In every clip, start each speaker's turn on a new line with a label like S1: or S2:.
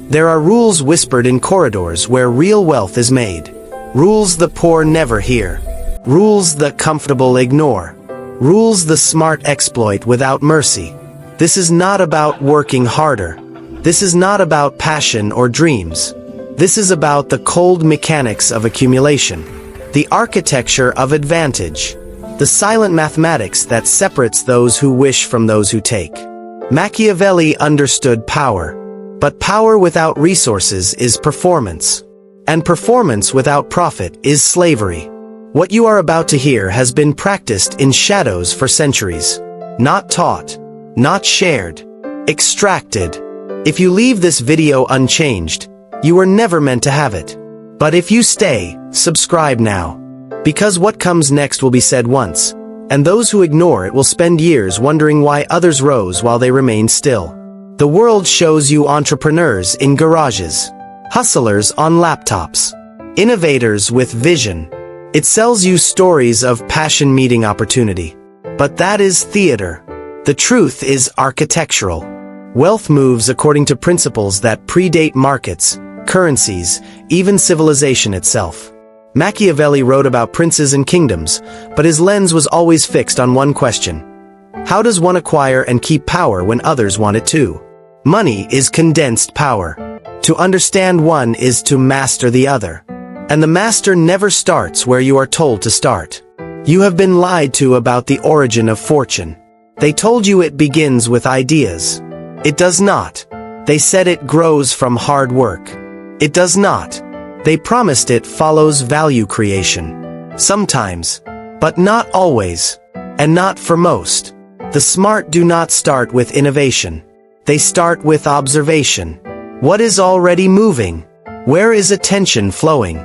S1: There are rules whispered in corridors where real wealth is made. Rules the poor never hear. Rules the comfortable ignore. Rules the smart exploit without mercy. This is not about working harder. This is not about passion or dreams. This is about the cold mechanics of accumulation, the architecture of advantage, the silent mathematics that separates those who wish from those who take. Machiavelli understood power, but power without resources is performance, and performance without profit is slavery. What you are about to hear has been practiced in shadows for centuries, not taught, not shared, extracted. If you leave this video unchanged, you were never meant to have it. But if you stay, subscribe now. Because what comes next will be said once, and those who ignore it will spend years wondering why others rose while they remained still. The world shows you entrepreneurs in garages, hustlers on laptops, innovators with vision. It sells you stories of passion meeting opportunity. But that is theater. The truth is architectural. Wealth moves according to principles that predate markets, currencies, even civilization itself. Machiavelli wrote about princes and kingdoms, but his lens was always fixed on one question. How does one acquire and keep power when others want it too? Money is condensed power. To understand one is to master the other. And the master never starts where you are told to start. You have been lied to about the origin of fortune. They told you it begins with ideas. It does not. They said it grows from hard work. It does not. They promised it follows value creation. Sometimes, but not always, and not for most. The smart do not start with innovation. They start with observation. What is already moving? Where is attention flowing?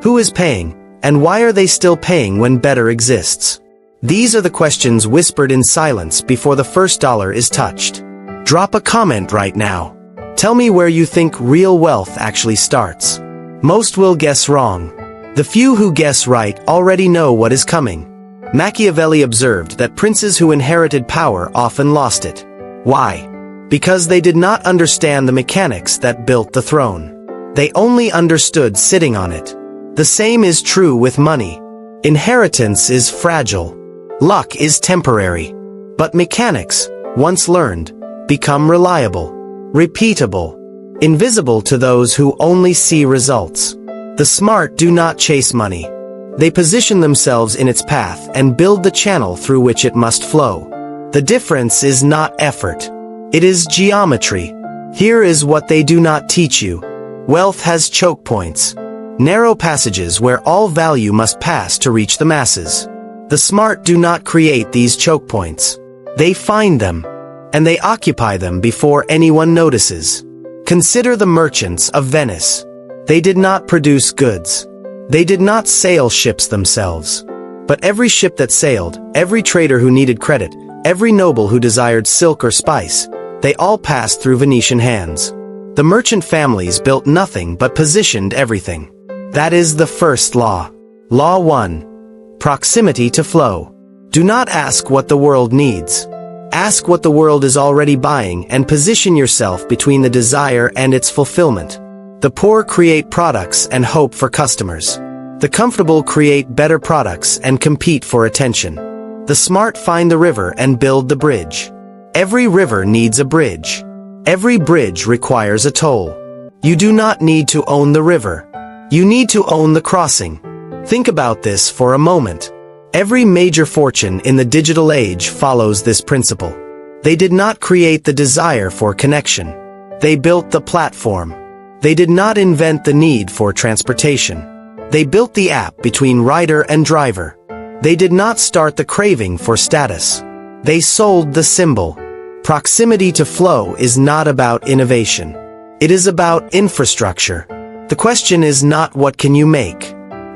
S1: Who is paying, and why are they still paying when better exists? These are the questions whispered in silence before the first dollar is touched. Drop a comment right now. Tell me where you think real wealth actually starts. Most will guess wrong. The few who guess right already know what is coming. Machiavelli observed that princes who inherited power often lost it. Why? Because they did not understand the mechanics that built the throne. They only understood sitting on it. The same is true with money. Inheritance is fragile. Luck is temporary. But mechanics, once learned, become reliable, repeatable, invisible to those who only see results. The smart do not chase money. They position themselves in its path and build the channel through which it must flow. The difference is not effort. It is geometry. Here is what they do not teach you. Wealth has choke points. Narrow passages where all value must pass to reach the masses. The smart do not create these choke points. They find them, and they occupy them before anyone notices. Consider the merchants of Venice. They did not produce goods. They did not sail ships themselves. But every ship that sailed, every trader who needed credit, every noble who desired silk or spice, they all passed through Venetian hands. The merchant families built nothing but positioned everything. That is the first law. Law 1. Proximity to flow. Do not ask what the world needs. Ask what the world is already buying and position yourself between the desire and its fulfillment. The poor create products and hope for customers. The comfortable create better products and compete for attention. The smart find the river and build the bridge. Every river needs a bridge. Every bridge requires a toll. You do not need to own the river. You need to own the crossing. Think about this for a moment. Every major fortune in the digital age follows this principle. They did not create the desire for connection. They built the platform. They did not invent the need for transportation. They built the app between rider and driver. They did not start the craving for status. They sold the symbol. Proximity to flow is not about innovation. It is about infrastructure. The question is not what can you make.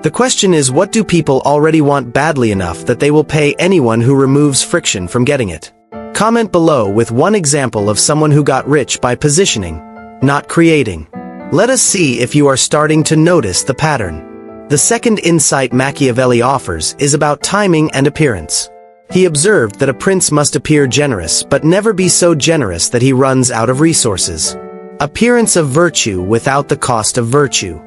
S1: The question is what do people already want badly enough that they will pay anyone who removes friction from getting it. Comment below with one example of someone who got rich by positioning, not creating. Let us see if you are starting to notice the pattern. The second insight Machiavelli offers is about timing and appearance. He observed that a prince must appear generous but never be so generous that he runs out of resources. Appearance of virtue without the cost of virtue.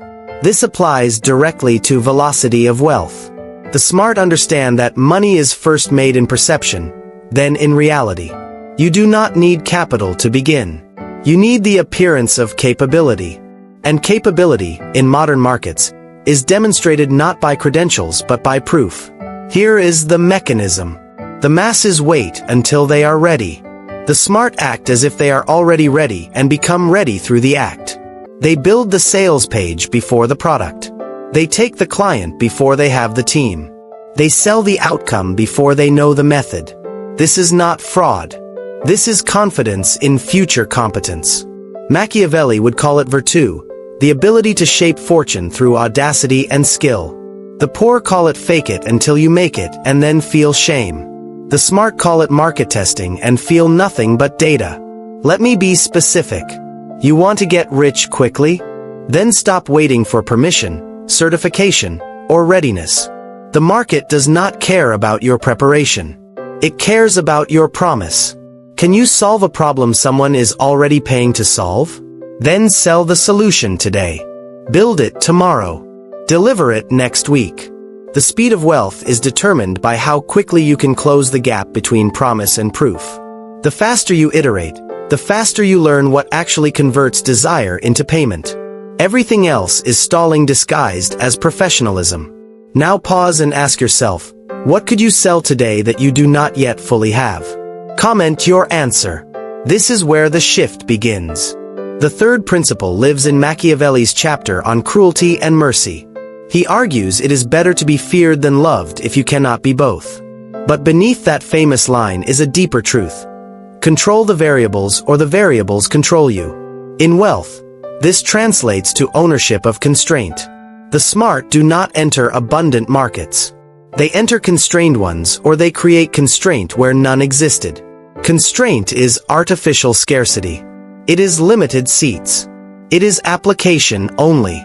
S1: This applies directly to velocity of wealth. The smart understand that money is first made in perception, then in reality. You do not need capital to begin. You need the appearance of capability. And capability, in modern markets, is demonstrated not by credentials but by proof. Here is the mechanism. The masses wait until they are ready. The smart act as if they are already ready and become ready through the act. They build the sales page before the product. They take the client before they have the team. They sell the outcome before they know the method. This is not fraud. This is confidence in future competence. Machiavelli would call it virtù, the ability to shape fortune through audacity and skill. The poor call it fake it until you make it and then feel shame. The smart call it market testing and feel nothing but data. Let me be specific. You want to get rich quickly? Then stop waiting for permission, certification, or readiness. The market does not care about your preparation. It cares about your promise. Can you solve a problem someone is already paying to solve? Then sell the solution today. Build it tomorrow. Deliver it next week. The speed of wealth is determined by how quickly you can close the gap between promise and proof. The faster you iterate, the faster you learn what actually converts desire into payment. Everything else is stalling disguised as professionalism. Now pause and ask yourself, what could you sell today that you do not yet fully have? Comment your answer. This is where the shift begins. The third principle lives in Machiavelli's chapter on cruelty and mercy. He argues it is better to be feared than loved if you cannot be both. But beneath that famous line is a deeper truth. Control the variables or the variables control you. In wealth, this translates to ownership of constraint. The smart do not enter abundant markets. They enter constrained ones or they create constraint where none existed. Constraint is artificial scarcity. It is limited seats. It is application only.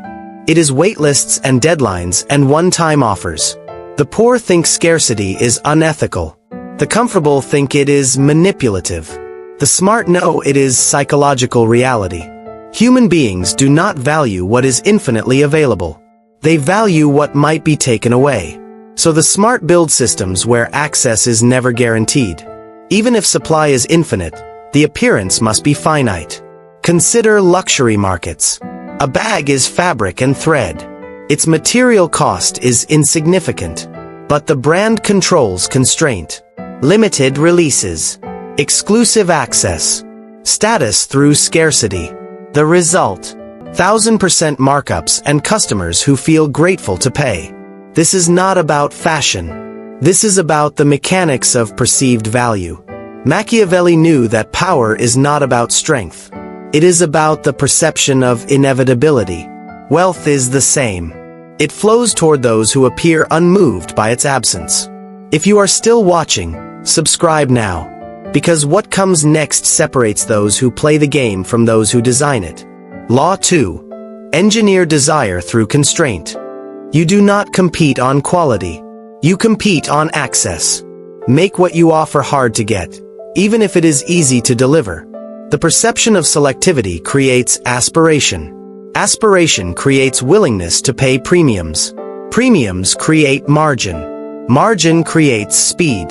S1: It is waitlists and deadlines and one-time offers. The poor think scarcity is unethical. The comfortable think it is manipulative. The smart know it is psychological reality. Human beings do not value what is infinitely available. They value what might be taken away. So the smart build systems where access is never guaranteed. Even if supply is infinite, the appearance must be finite. Consider luxury markets. A bag is fabric and thread. Its material cost is insignificant. But the brand controls constraint. Limited releases. Exclusive access. Status through scarcity. The result: 1000% markups and customers who feel grateful to pay. This is not about fashion. This is about the mechanics of perceived value. Machiavelli knew that power is not about strength. It is about the perception of inevitability. Wealth is the same. It flows toward those who appear unmoved by its absence. If you are still watching, subscribe now. Because what comes next separates those who play the game from those who design it. Law 2. Engineer desire through constraint. You do not compete on quality. You compete on access. Make what you offer hard to get, even if it is easy to deliver. The perception of selectivity creates aspiration. Aspiration creates willingness to pay premiums. Premiums create margin. Margin creates speed.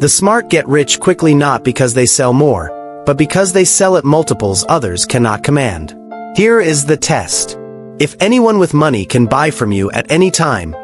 S1: The smart get rich quickly not because they sell more, but because they sell at multiples others cannot command. Here is the test. If anyone with money can buy from you at any time,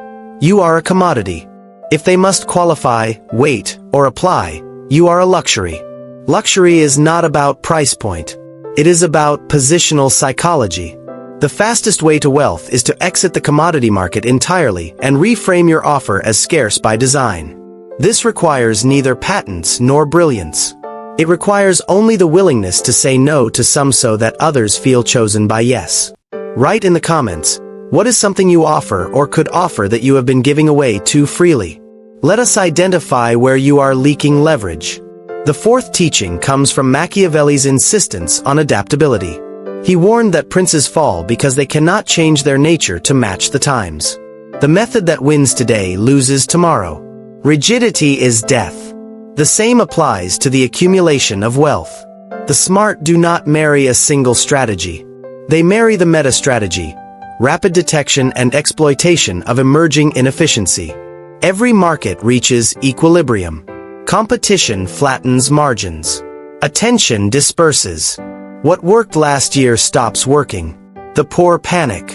S1: you are a commodity. If they must qualify, wait, or apply, you are a luxury. Luxury is not about price point. It is about positional psychology. The fastest way to wealth is to exit the commodity market entirely and reframe your offer as scarce by design. This requires neither patents nor brilliance. It requires only the willingness to say no to some so that others feel chosen by yes. Write in the comments, what is something you offer or could offer that you have been giving away too freely? Let us identify where you are leaking leverage. The fourth teaching comes from Machiavelli's insistence on adaptability. He warned that princes fall because they cannot change their nature to match the times. The method that wins today loses tomorrow. Rigidity is death. The same applies to the accumulation of wealth. The smart do not marry a single strategy. They marry the meta-strategy, rapid detection and exploitation of emerging inefficiency. Every market reaches equilibrium. Competition flattens margins. Attention disperses. What worked last year stops working. The poor panic.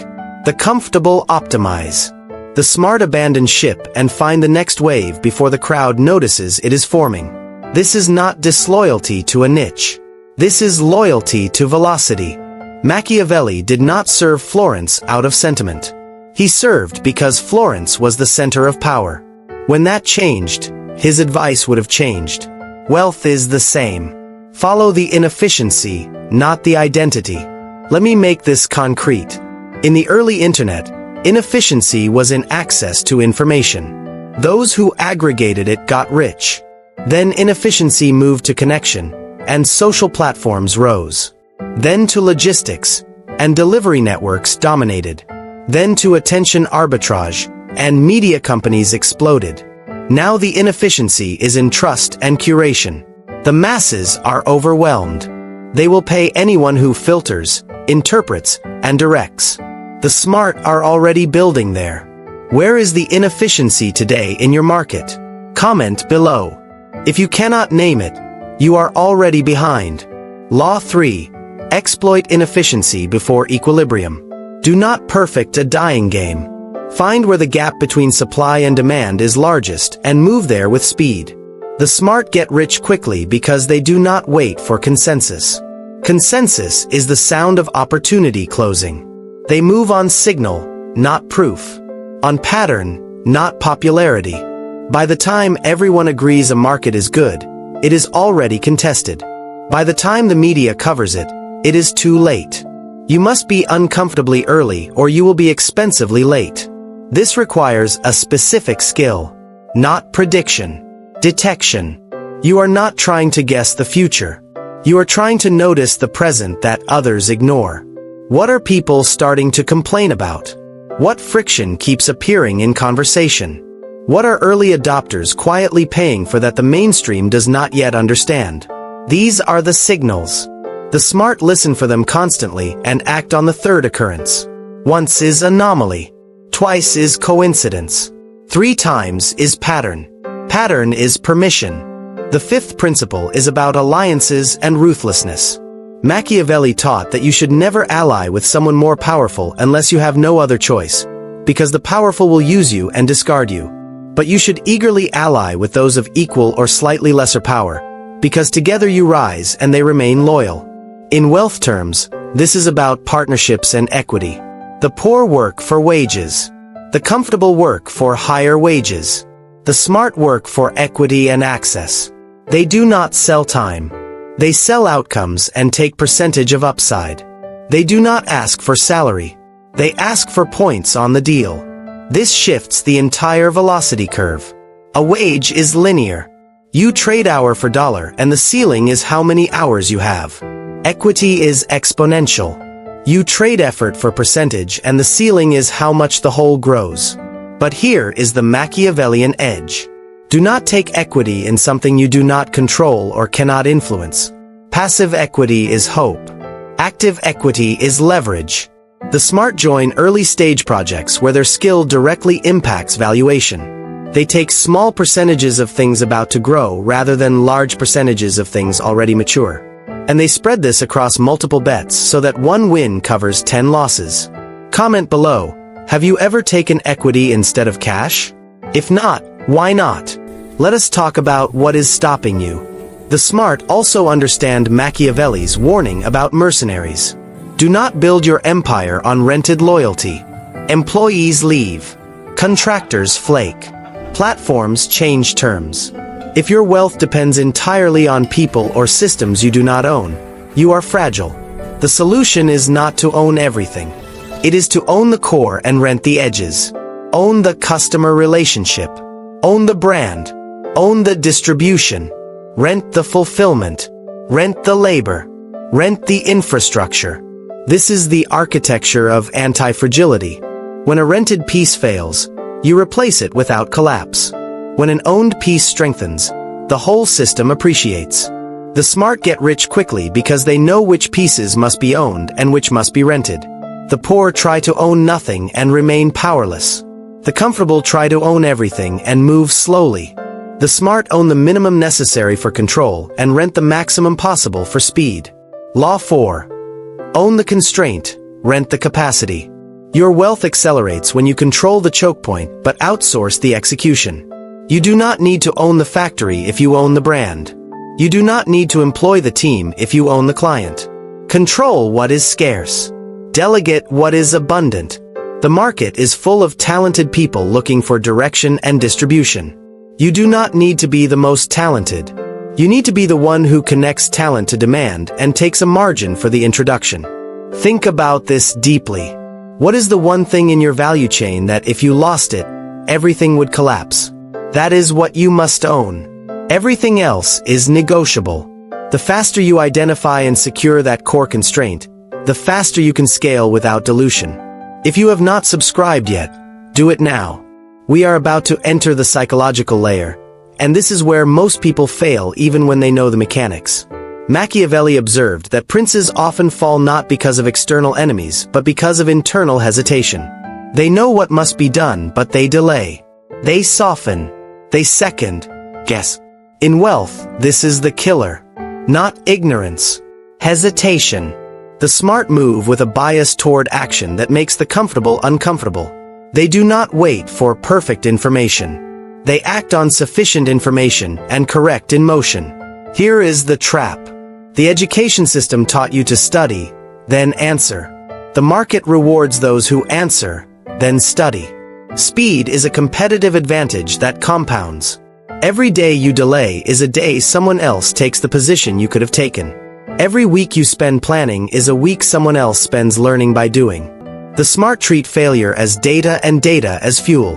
S1: The comfortable optimize. The smart abandon ship and find the next wave before the crowd notices it is forming. This is not disloyalty to a niche. This is loyalty to velocity. Machiavelli did not serve Florence out of sentiment. He served because Florence was the center of power. When that changed, his advice would have changed. Wealth is the same. Follow the inefficiency, not the identity. Let me make this concrete. In the early internet, inefficiency was in access to information. Those who aggregated it got rich. Then inefficiency moved to connection, and social platforms rose. Then to logistics, and delivery networks dominated. Then to attention arbitrage, and media companies exploded. Now the inefficiency is in trust and curation. The masses are overwhelmed. They will pay anyone who filters, interprets, and directs. The smart are already building there. Where is the inefficiency today in your market? Comment below. If you cannot name it, you are already behind. Law 3. Exploit inefficiency before equilibrium. Do not perfect a dying game. Find where the gap between supply and demand is largest and move there with speed. The smart get rich quickly because they do not wait for consensus. Consensus is the sound of opportunity closing. They move on signal, not proof. On pattern, not popularity. By the time everyone agrees a market is good, it is already contested. By the time the media covers it, it is too late. You must be uncomfortably early or you will be expensively late. This requires a specific skill, not prediction. Detection. You are not trying to guess the future. You are trying to notice the present that others ignore. What are people starting to complain about? What friction keeps appearing in conversation? What are early adopters quietly paying for that the mainstream does not yet understand? These are the signals. The smart listen for them constantly and act on the third occurrence. Once is anomaly. Twice is coincidence. 3 times is pattern. Pattern is permission. The 5th principle is about alliances and ruthlessness. Machiavelli taught that you should never ally with someone more powerful unless you have no other choice, because the powerful will use you and discard you. But you should eagerly ally with those of equal or slightly lesser power, because together you rise and they remain loyal. In wealth terms, this is about partnerships and equity. The poor work for wages. The comfortable work for higher wages. The smart work for equity and access. They do not sell time. They sell outcomes and take percentage of upside. They do not ask for salary. They ask for points on the deal. This shifts the entire velocity curve. A wage is linear. You trade hour for dollar and the ceiling is how many hours you have. Equity is exponential. You trade effort for percentage and the ceiling is how much the whole grows. But here is the Machiavellian edge. Do not take equity in something you do not control or cannot influence. Passive equity is hope. Active equity is leverage. The smart join early-stage projects where their skill directly impacts valuation. They take small percentages of things about to grow rather than large percentages of things already mature. And they spread this across multiple bets so that one win covers 10 losses. Comment below. Have you ever taken equity instead of cash? If not, why not? Let us talk about what is stopping you. The smart also understand Machiavelli's warning about mercenaries. Do not build your empire on rented loyalty. Employees leave. Contractors flake. Platforms change terms. If your wealth depends entirely on people or systems you do not own, you are fragile. The solution is not to own everything. It is to own the core and rent the edges. Own the customer relationship. Own the brand. Own the distribution. Rent the fulfillment. Rent the labor. Rent the infrastructure. This is the architecture of anti-fragility. When a rented piece fails, you replace it without collapse. When an owned piece strengthens, the whole system appreciates. The smart get rich quickly because they know which pieces must be owned and which must be rented. The poor try to own nothing and remain powerless. The comfortable try to own everything and move slowly. The smart own the minimum necessary for control and rent the maximum possible for speed. Law 4. Own the constraint, rent the capacity. Your wealth accelerates when you control the choke point but outsource the execution. You do not need to own the factory if you own the brand. You do not need to employ the team if you own the client. Control what is scarce. Delegate what is abundant. The market is full of talented people looking for direction and distribution. You do not need to be the most talented. You need to be the one who connects talent to demand and takes a margin for the introduction. Think about this deeply. What is the one thing in your value chain that if you lost it, everything would collapse? That is what you must own. Everything else is negotiable. The faster you identify and secure that core constraint, the faster you can scale without dilution. If you have not subscribed yet, do it now. We are about to enter the psychological layer, and this is where most people fail even when they know the mechanics. Machiavelli observed that princes often fall not because of external enemies, but because of internal hesitation. They know what must be done, but they delay. They soften. They second guess. In wealth, this is the killer. Not ignorance. Hesitation. The smart move with a bias toward action that makes the comfortable uncomfortable. They do not wait for perfect information. They act on sufficient information and correct in motion. Here is the trap. The education system taught you to study, then answer. The market rewards those who answer, then study. Speed is a competitive advantage that compounds. Every day you delay is a day someone else takes the position you could have taken. Every week you spend planning is a week someone else spends learning by doing. The smart treat failure as data and data as fuel.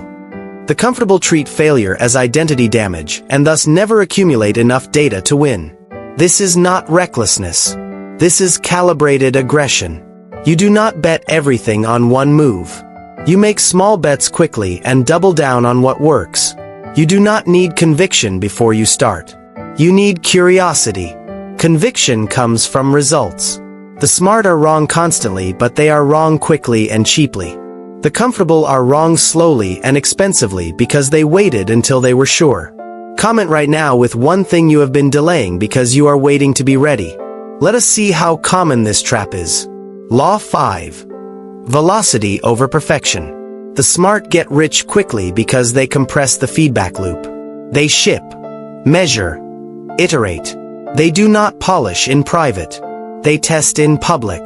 S1: The comfortable treat failure as identity damage and thus never accumulate enough data to win. This is not recklessness. This is calibrated aggression. You do not bet everything on one move. You make small bets quickly and double down on what works. You do not need conviction before you start. You need curiosity. Conviction comes from results. The smart are wrong constantly, but they are wrong quickly and cheaply. The comfortable are wrong slowly and expensively because they waited until they were sure. Comment right now with one thing you have been delaying because you are waiting to be ready. Let us see how common this trap is. Law 5. Velocity over perfection. The smart get rich quickly because they compress the feedback loop. They ship, measure, iterate. They do not polish in private. They test in public.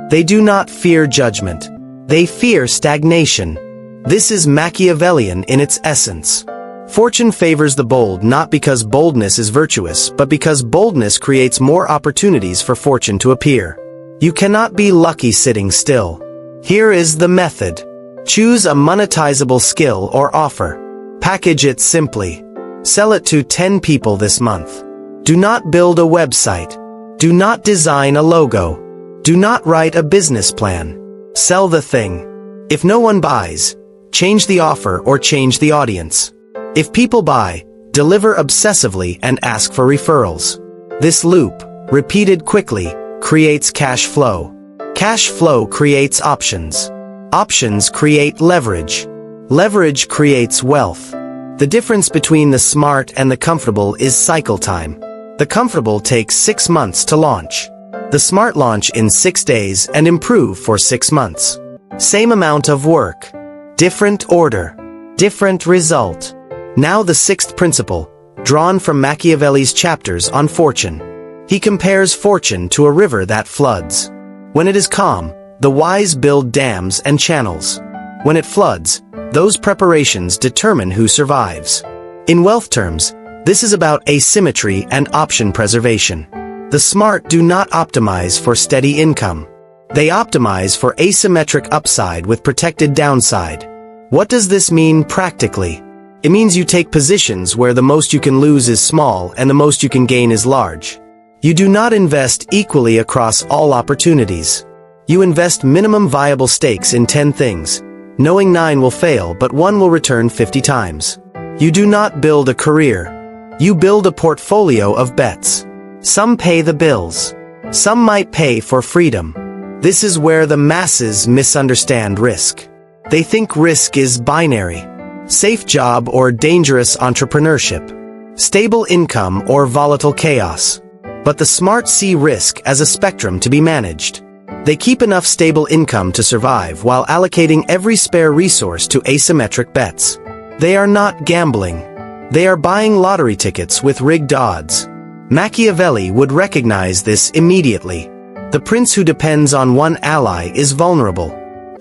S1: They do not fear judgment. They fear stagnation. This is Machiavellian in its essence. Fortune favors the bold not because boldness is virtuous, but because boldness creates more opportunities for fortune to appear. You cannot be lucky sitting still. Here is the method. Choose a monetizable skill or offer. Package it simply. Sell it to 10 people this month. Do not build a website. Do not design a logo. Do not write a business plan. Sell the thing. If no one buys, change the offer or change the audience. If people buy, deliver obsessively and ask for referrals. This loop, repeated quickly, creates cash flow. Cash flow creates options. Options create leverage. Leverage creates wealth. The difference between the smart and the comfortable is cycle time. The comfortable takes 6 months to launch. The smart launch in 6 days and improve for 6 months. Same amount of work. Different order. Different result. Now the 6th principle, drawn from Machiavelli's chapters on fortune. He compares fortune to a river that floods. When it is calm, the wise build dams and channels. When it floods, those preparations determine who survives. In wealth terms, this is about asymmetry and option preservation. The smart do not optimize for steady income. They optimize for asymmetric upside with protected downside. What does this mean practically? It means you take positions where the most you can lose is small and the most you can gain is large. You do not invest equally across all opportunities. You invest minimum viable stakes in 10 things, knowing 9 will fail but 1 will return 50 times. You do not build a career. You build a portfolio of bets. Some pay the bills. Some might pay for freedom. This is where the masses misunderstand risk. They think risk is binary. Safe job or dangerous entrepreneurship. Stable income or volatile chaos. But the smart see risk as a spectrum to be managed. They keep enough stable income to survive while allocating every spare resource to asymmetric bets. They are not gambling. They are buying lottery tickets with rigged odds. Machiavelli would recognize this immediately. The prince who depends on one ally is vulnerable.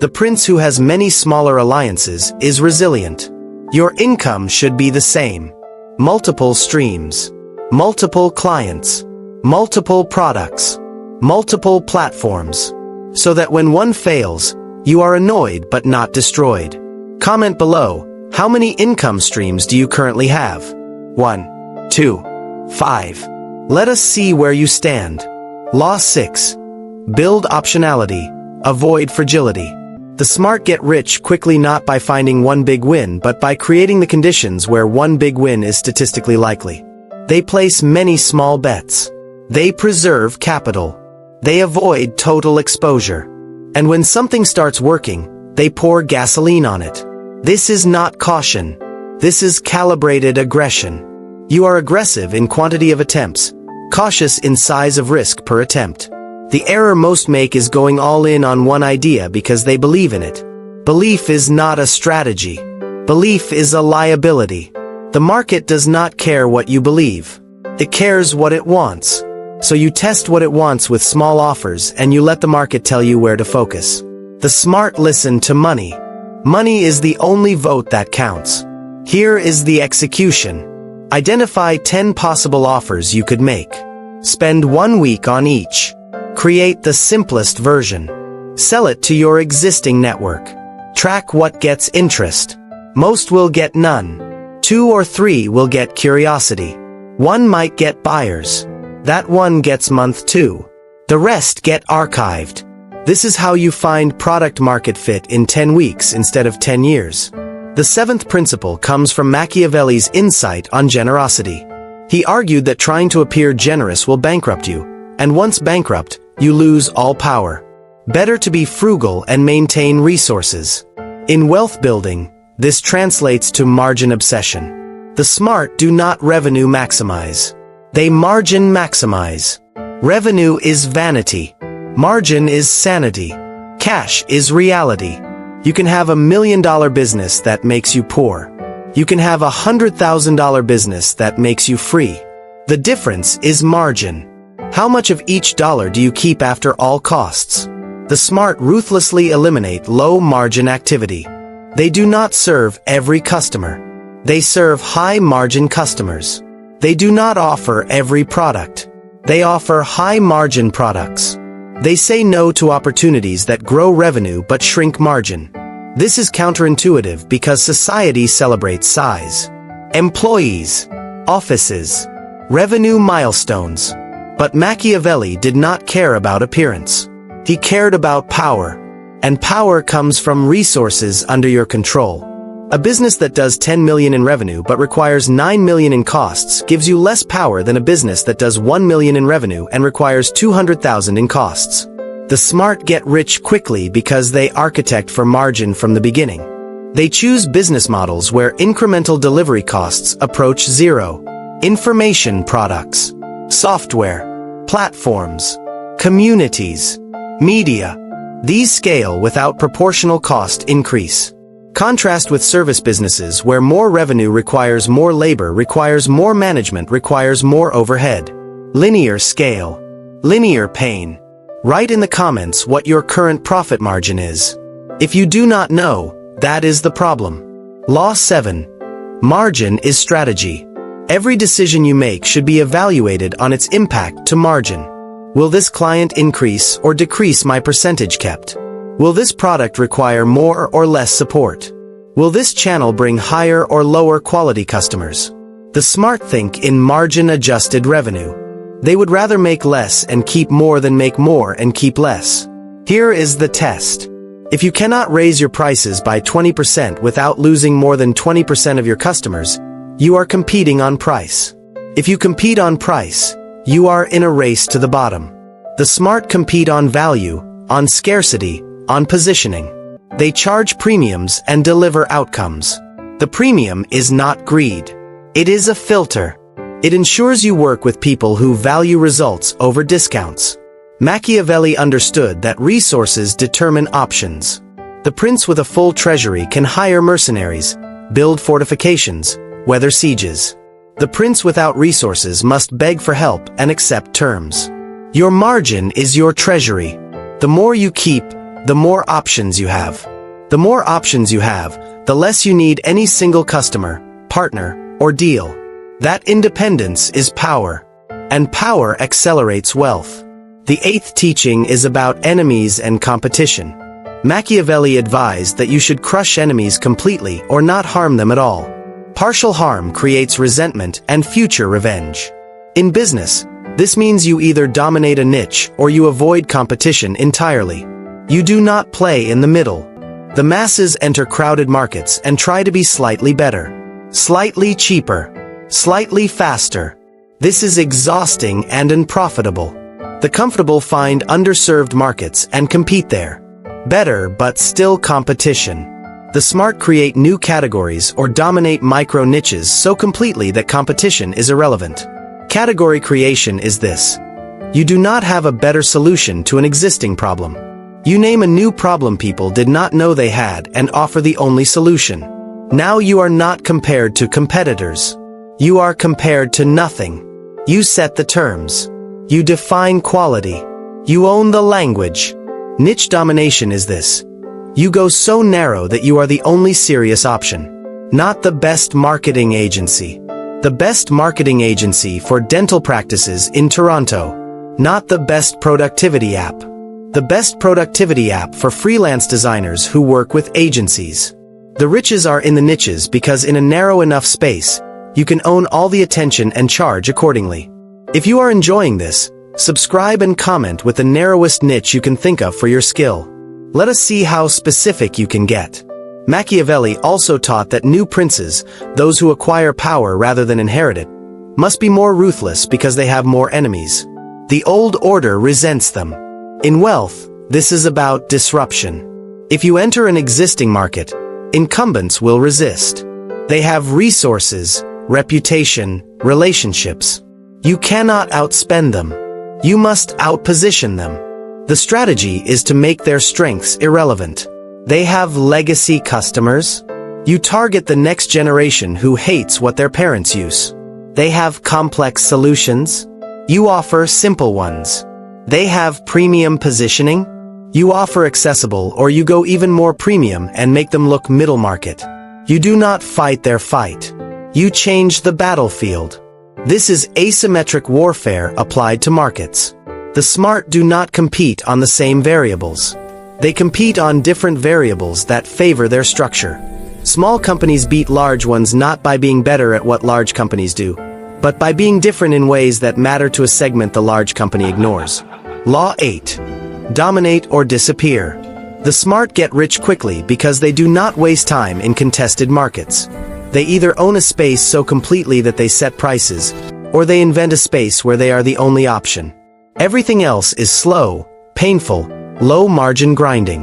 S1: The prince who has many smaller alliances is resilient. Your income should be the same. Multiple streams. Multiple clients. Multiple products. Multiple platforms. So that when one fails, you are annoyed but not destroyed. Comment below, how many income streams do you currently have? 1, 2, 5. Let us see where you stand. Law 6. Build optionality. Avoid fragility. The smart get rich quickly not by finding one big win but by creating the conditions where one big win is statistically likely. They place many small bets. They preserve capital. They avoid total exposure. And when something starts working, they pour gasoline on it. This is not caution. This is calibrated aggression. You are aggressive in quantity of attempts, cautious in size of risk per attempt. The error most make is going all in on one idea because they believe in it. Belief is not a strategy. Belief is a liability. The market does not care what you believe. It cares what it wants. So you test what it wants with small offers and you let the market tell you where to focus. The smart listen to money. Money is the only vote that counts. Here is the execution. Identify 10 possible offers you could make. Spend 1 week on each. Create the simplest version. Sell it to your existing network. Track what gets interest. Most will get none. 2 or 3 will get curiosity. 1 might get buyers. That 1 gets month 2. The rest get archived. This is how you find product market fit in 10 weeks instead of 10 years. The 7th principle comes from Machiavelli's insight on generosity. He argued that trying to appear generous will bankrupt you, and once bankrupt, you lose all power. Better to be frugal and maintain resources. In wealth building, this translates to margin obsession. The smart do not revenue maximize. They margin maximize. Revenue is vanity. Margin is sanity. Cash is reality. You can have $1 million business that makes you poor. You can have $100,000 business that makes you free. The difference is margin. How much of each dollar do you keep after all costs? The smart ruthlessly eliminate low-margin activity. They do not serve every customer. They serve high-margin customers. They do not offer every product. They offer high-margin products. They say no to opportunities that grow revenue but shrink margin. This is counterintuitive because society celebrates size. Employees, offices, revenue milestones. But Machiavelli did not care about appearance. He cared about power. And power comes from resources under your control. A business that does 10 million in revenue but requires 9 million in costs gives you less power than a business that does 1 million in revenue and requires 200,000 in costs. The smart get rich quickly because they architect for margin from the beginning. They choose business models where incremental delivery costs approach zero. Information products, software, platforms, communities, media. These scale without proportional cost increase. Contrast with service businesses where more revenue requires more labor, requires more management, requires more overhead. Linear scale. Linear pain. Write in the comments what your current profit margin is. If you do not know, that is the problem. Law 7. Margin is strategy. Every decision you make should be evaluated on its impact to margin. Will this client increase or decrease my percentage kept? Will this product require more or less support? Will this channel bring higher or lower quality customers? The smart think in margin-adjusted revenue. They would rather make less and keep more than make more and keep less. Here is the test. If you cannot raise your prices by 20% without losing more than 20% of your customers, you are competing on price. If you compete on price, You are in a race to the bottom. The smart compete on value, on scarcity, on positioning. They charge premiums and deliver outcomes. The premium is not greed. It is a filter. It ensures you work with people who value results over discounts. Machiavelli understood that resources determine options. The prince with a full treasury can hire mercenaries, build fortifications, weather sieges. The prince without resources must beg for help and accept terms. Your margin is your treasury. The more you keep, the more options you have. The more options you have, the less you need any single customer, partner, or deal. That independence is power. And power accelerates wealth. The eighth teaching is about enemies and competition. Machiavelli advised that you should crush enemies completely or not harm them at all. Partial harm creates resentment and future revenge. In business, this means you either dominate a niche or you avoid competition entirely. You do not play in the middle. The masses enter crowded markets and try to be slightly better, slightly cheaper, slightly faster. This is exhausting and unprofitable. The comfortable find underserved markets and compete there. Better but still competition. The smart create new categories or dominate micro niches so completely that competition is irrelevant. Category creation is this. You do not have a better solution to an existing problem. You name a new problem people did not know they had and offer the only solution. Now you are not compared to competitors. You are compared to nothing. You set the terms. You define quality. You own the language. Niche domination is this. You go so narrow that you are the only serious option. Not the best marketing agency. The best marketing agency for dental practices in Toronto. Not the best productivity app. The best productivity app for freelance designers who work with agencies. The riches are in the niches because in a narrow enough space, you can own all the attention and charge accordingly. If you are enjoying this, subscribe and comment with the narrowest niche you can think of for your skill. Let us see how specific you can get. Machiavelli also taught that new princes, those who acquire power rather than inherit it, must be more ruthless because they have more enemies. The old order resents them. In wealth, this is about disruption. If you enter an existing market, incumbents will resist. They have resources, reputation, relationships. You cannot outspend them. You must outposition them. The strategy is to make their strengths irrelevant. They have legacy customers. You target the next generation who hates what their parents use. They have complex solutions. You offer simple ones. They have premium positioning. You offer accessible or you go even more premium and make them look middle market. You do not fight their fight. You change the battlefield. This is asymmetric warfare applied to markets. The smart do not compete on the same variables. They compete on different variables that favor their structure. Small companies beat large ones not by being better at what large companies do, but by being different in ways that matter to a segment the large company ignores. Law 8. Dominate or disappear. The smart get rich quickly because they do not waste time in contested markets. They either own a space so completely that they set prices, or they invent a space where they are the only option. Everything else is slow, painful, low-margin grinding.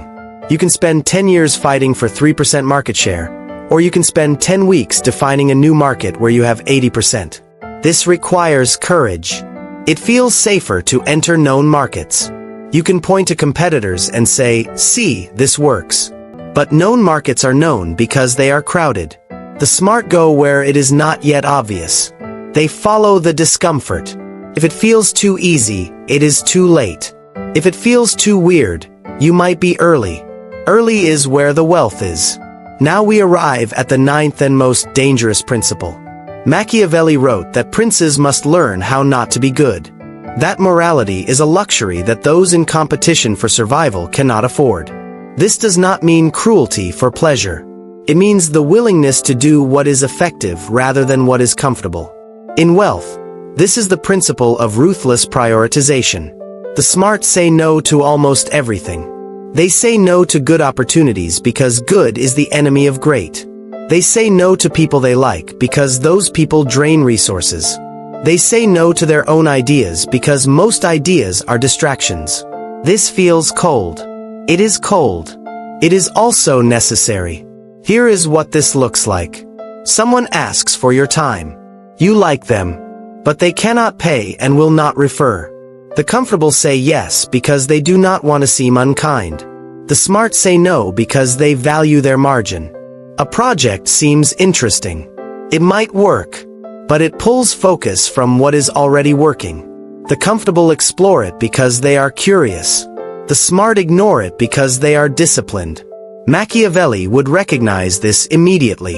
S1: You can spend 10 years fighting for 3% market share, or you can spend 10 weeks defining a new market where you have 80%. This requires courage. It feels safer to enter known markets. You can point to competitors and say, "See, this works." But known markets are known because they are crowded. The smart go where it is not yet obvious. They follow the discomfort. If it feels too easy, it is too late. If it feels too weird, you might be early. Early is where the wealth is. Now we arrive at the ninth and most dangerous principle. Machiavelli wrote that princes must learn how not to be good. That morality is a luxury that those in competition for survival cannot afford. This does not mean cruelty for pleasure. It means the willingness to do what is effective rather than what is comfortable. In wealth, this is the principle of ruthless prioritization. The smart say no to almost everything. They say no to good opportunities because good is the enemy of great. They say no to people they like because those people drain resources. They say no to their own ideas because most ideas are distractions. This feels cold. It is cold. It is also necessary. Here is what this looks like. Someone asks for your time. You like them, but they cannot pay and will not refer. The comfortable say yes because they do not want to seem unkind. The smart say no because they value their margin. A project seems interesting. It might work, but it pulls focus from what is already working. The comfortable explore it because they are curious. The smart ignore it because they are disciplined. Machiavelli would recognize this immediately.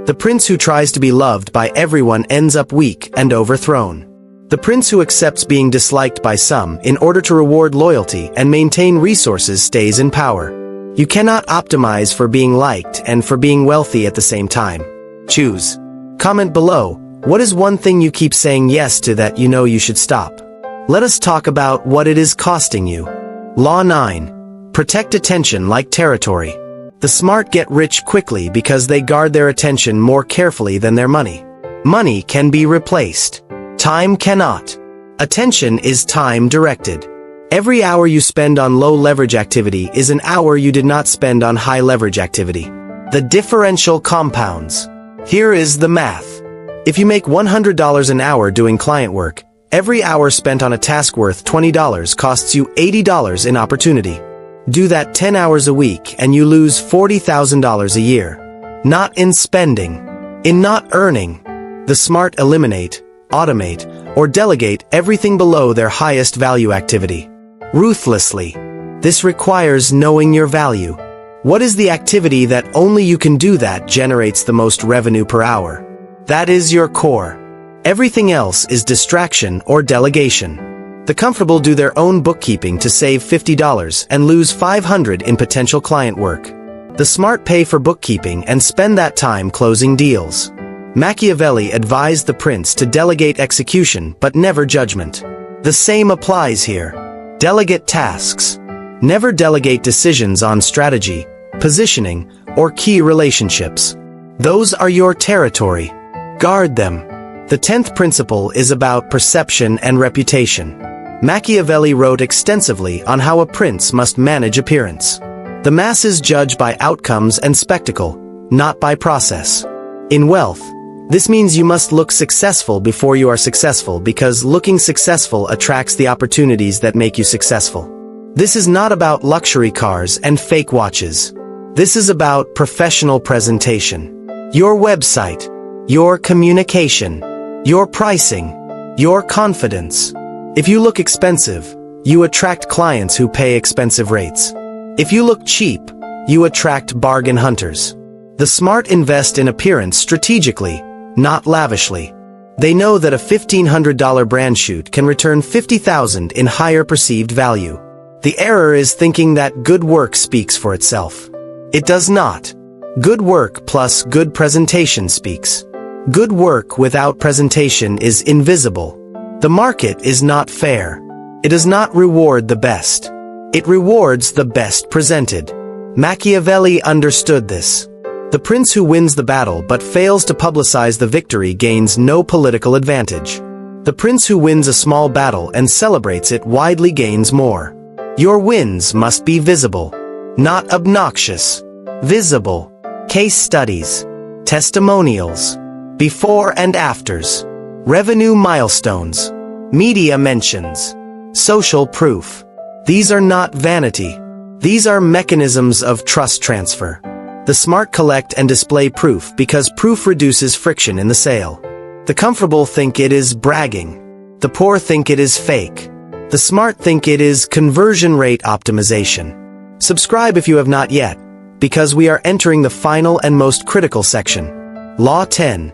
S1: The prince who tries to be loved by everyone ends up weak and overthrown. The prince who accepts being disliked by some in order to reward loyalty and maintain resources stays in power. You cannot optimize for being liked and for being wealthy at the same time. Choose. Comment below, what is one thing you keep saying yes to that you know you should stop? Let us talk about what it is costing you. Law 9. Protect attention like territory. The smart get rich quickly because they guard their attention more carefully than their money. Money can be replaced. Time cannot. Attention is time-directed. Every hour you spend on low-leverage activity is an hour you did not spend on high-leverage activity. The differential compounds. Here is the math. If you make $100 an hour doing client work, every hour spent on a task worth $20 costs you $80 in opportunity. Do that 10 hours a week and you lose $40,000 a year. Not in spending. In not earning. The smart eliminate, automate, or delegate everything below their highest value activity. Ruthlessly. This requires knowing your value. What is the activity that only you can do that generates the most revenue per hour? That is your core. Everything else is distraction or delegation. The comfortable do their own bookkeeping to save $50 and lose $500 in potential client work. The smart pay for bookkeeping and spend that time closing deals. Machiavelli advised the prince to delegate execution but never judgment. The same applies here. Delegate tasks. Never delegate decisions on strategy, positioning, or key relationships. Those are your territory. Guard them. The 10th principle is about perception and reputation. Machiavelli wrote extensively on how a prince must manage appearance. The masses judge by outcomes and spectacle, not by process. In wealth, this means you must look successful before you are successful because looking successful attracts the opportunities that make you successful. This is not about luxury cars and fake watches. This is about professional presentation. Your website, your communication, your pricing, your confidence. If you look expensive, you attract clients who pay expensive rates. If you look cheap, you attract bargain hunters. The smart invest in appearance strategically, not lavishly. They know that a $1,500 brand shoot can return $50,000 in higher perceived value. The error is thinking that good work speaks for itself. It does not. Good work plus good presentation speaks. Good work without presentation is invisible. The market is not fair. It does not reward the best. It rewards the best presented. Machiavelli understood this. The prince who wins the battle but fails to publicize the victory gains no political advantage. The prince who wins a small battle and celebrates it widely gains more. Your wins must be visible, not obnoxious. Visible. Case studies. Testimonials. Before and afters. Revenue milestones. Media mentions. Social proof. These are not vanity. These are mechanisms of trust transfer. The smart collect and display proof because proof reduces friction in the sale. The comfortable think it is bragging. The poor think it is fake. The smart think it is conversion rate optimization. Subscribe if you have not yet, because we are entering the final and most critical section. Law 10.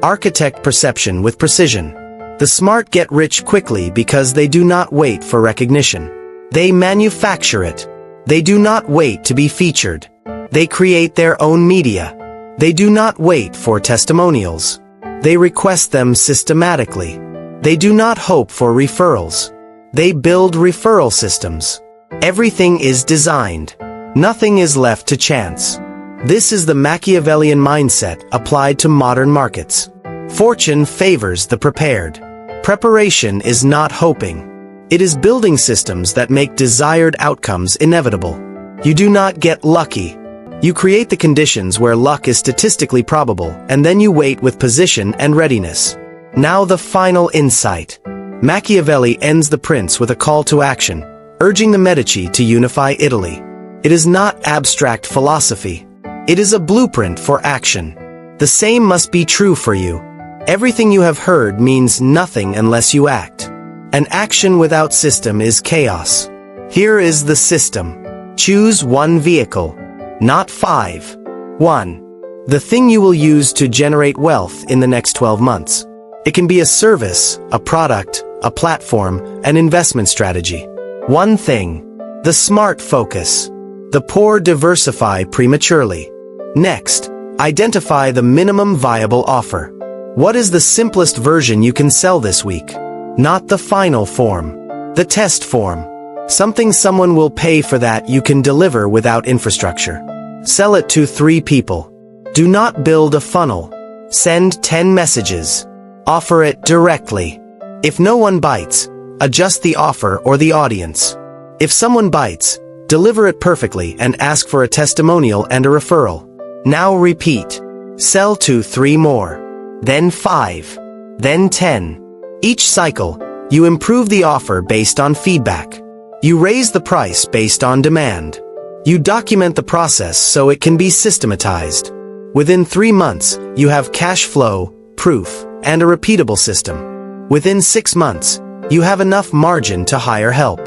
S1: Architect perception with precision. The smart get rich quickly because they do not wait for recognition. They manufacture it. They do not wait to be featured. They create their own media. They do not wait for testimonials. They request them systematically. They do not hope for referrals. They build referral systems. Everything is designed. Nothing is left to chance. This is the Machiavellian mindset applied to modern markets. Fortune favors the prepared. Preparation is not hoping. It is building systems that make desired outcomes inevitable. You do not get lucky. You create the conditions where luck is statistically probable, and then you wait with position and readiness. Now the final insight. Machiavelli ends The Prince with a call to action, urging the Medici to unify Italy. It is not abstract philosophy. It is a blueprint for action. The same must be true for you. Everything you have heard means nothing unless you act. An action without system is chaos. Here is the system. Choose one vehicle, not 5. 1. The thing you will use to generate wealth in the next 12 months. It can be a service, a product, a platform, an investment strategy. One thing. The smart focus. The poor diversify prematurely. Next, identify the minimum viable offer. What is the simplest version you can sell this week? Not the final form. The test form. Something someone will pay for that you can deliver without infrastructure. Sell it to 3 people. Do not build a funnel. Send 10 messages. Offer it directly. If no one bites, adjust the offer or the audience. If someone bites, deliver it perfectly and ask for a testimonial and a referral. Now repeat. Sell to 3 more. Then 5. Then 10. Each cycle, you improve the offer based on feedback. You raise the price based on demand. You document the process so it can be systematized. Within 3 months, you have cash flow, proof, and a repeatable system. Within 6 months, you have enough margin to hire help.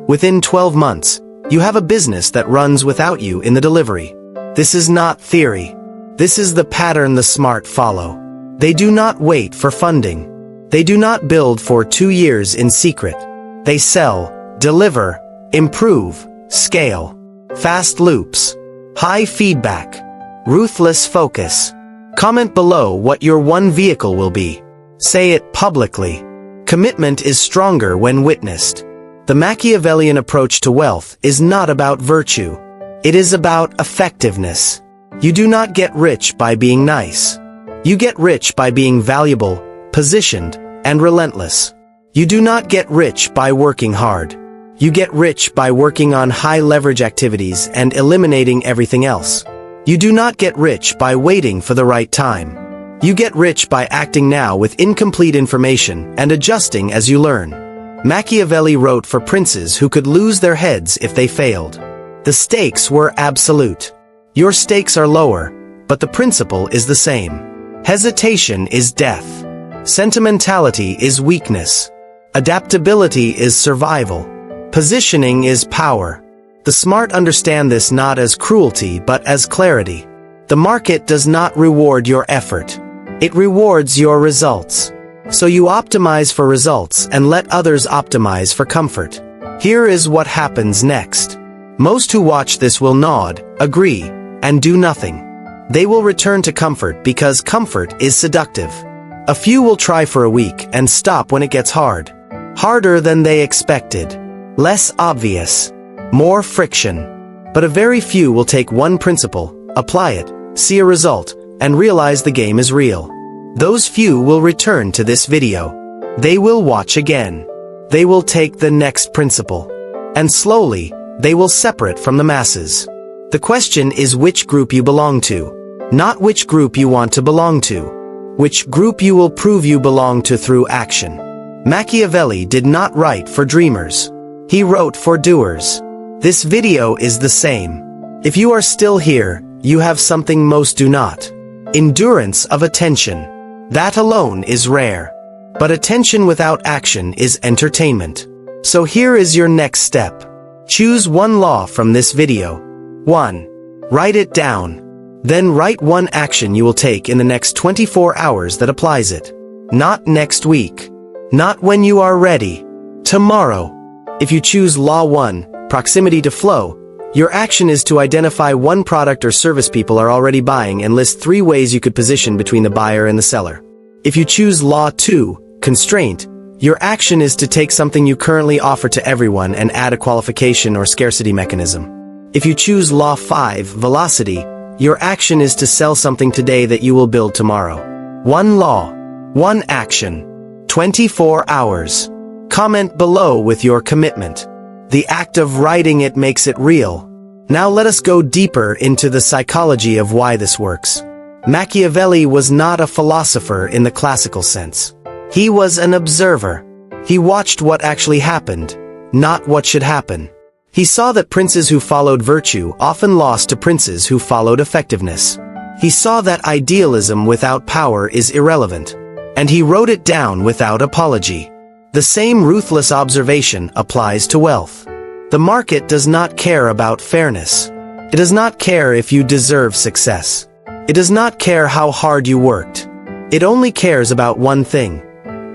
S1: Within 12 months, you have a business that runs without you in the delivery. This is not theory. This is the pattern the smart follow. They do not wait for funding. They do not build for 2 years in secret. They sell, deliver, improve, scale. Fast loops. High feedback. Ruthless focus. Comment below what your one vehicle will be. Say it publicly. Commitment is stronger when witnessed. The Machiavellian approach to wealth is not about virtue. It is about effectiveness. You do not get rich by being nice. You get rich by being valuable, positioned, and relentless. You do not get rich by working hard. You get rich by working on high-leverage activities and eliminating everything else. You do not get rich by waiting for the right time. You get rich by acting now with incomplete information and adjusting as you learn. Machiavelli wrote for princes who could lose their heads if they failed. The stakes were absolute. Your stakes are lower, but the principle is the same. Hesitation is death. Sentimentality is weakness. Adaptability is survival. Positioning is power. The smart understand this not as cruelty but as clarity. The market does not reward your effort. It rewards your results. So you optimize for results and let others optimize for comfort. Here is what happens next. Most who watch this will nod, agree, and do nothing. They will return to comfort because comfort is seductive. A few will try for a week and stop when it gets hard. Harder than they expected. Less obvious. More friction. But a very few will take one principle, apply it, see a result, and realize the game is real. Those few will return to this video. They will watch again. They will take the next principle. And slowly, they will separate from the masses. The question is which group you belong to. Not which group you want to belong to. Which group you will prove you belong to through action. Machiavelli did not write for dreamers. He wrote for doers. This video is the same. If you are still here, you have something most do not. Endurance of attention. That alone is rare. But attention without action is entertainment. So here is your next step. Choose one law from this video. 1. Write it down. Then write one action you will take in the next 24 hours that applies it. Not next week. Not when you are ready. Tomorrow. If you choose Law 1, proximity to flow, your action is to identify one product or service people are already buying and list 3 ways you could position between the buyer and the seller. If you choose Law 2, constraint, your action is to take something you currently offer to everyone and add a qualification or scarcity mechanism. If you choose Law 5, velocity, your action is to sell something today that you will build tomorrow. One law, 1 action. 24 hours. Comment below with your commitment. The act of writing it makes it real. Now let us go deeper into the psychology of why this works. Machiavelli was not a philosopher in the classical sense. He was an observer. He watched what actually happened, not what should happen. He saw that princes who followed virtue often lost to princes who followed effectiveness. He saw that idealism without power is irrelevant, and he wrote it down without apology. The same ruthless observation applies to wealth. The market does not care about fairness. It does not care if you deserve success. It does not care how hard you worked. It only cares about one thing.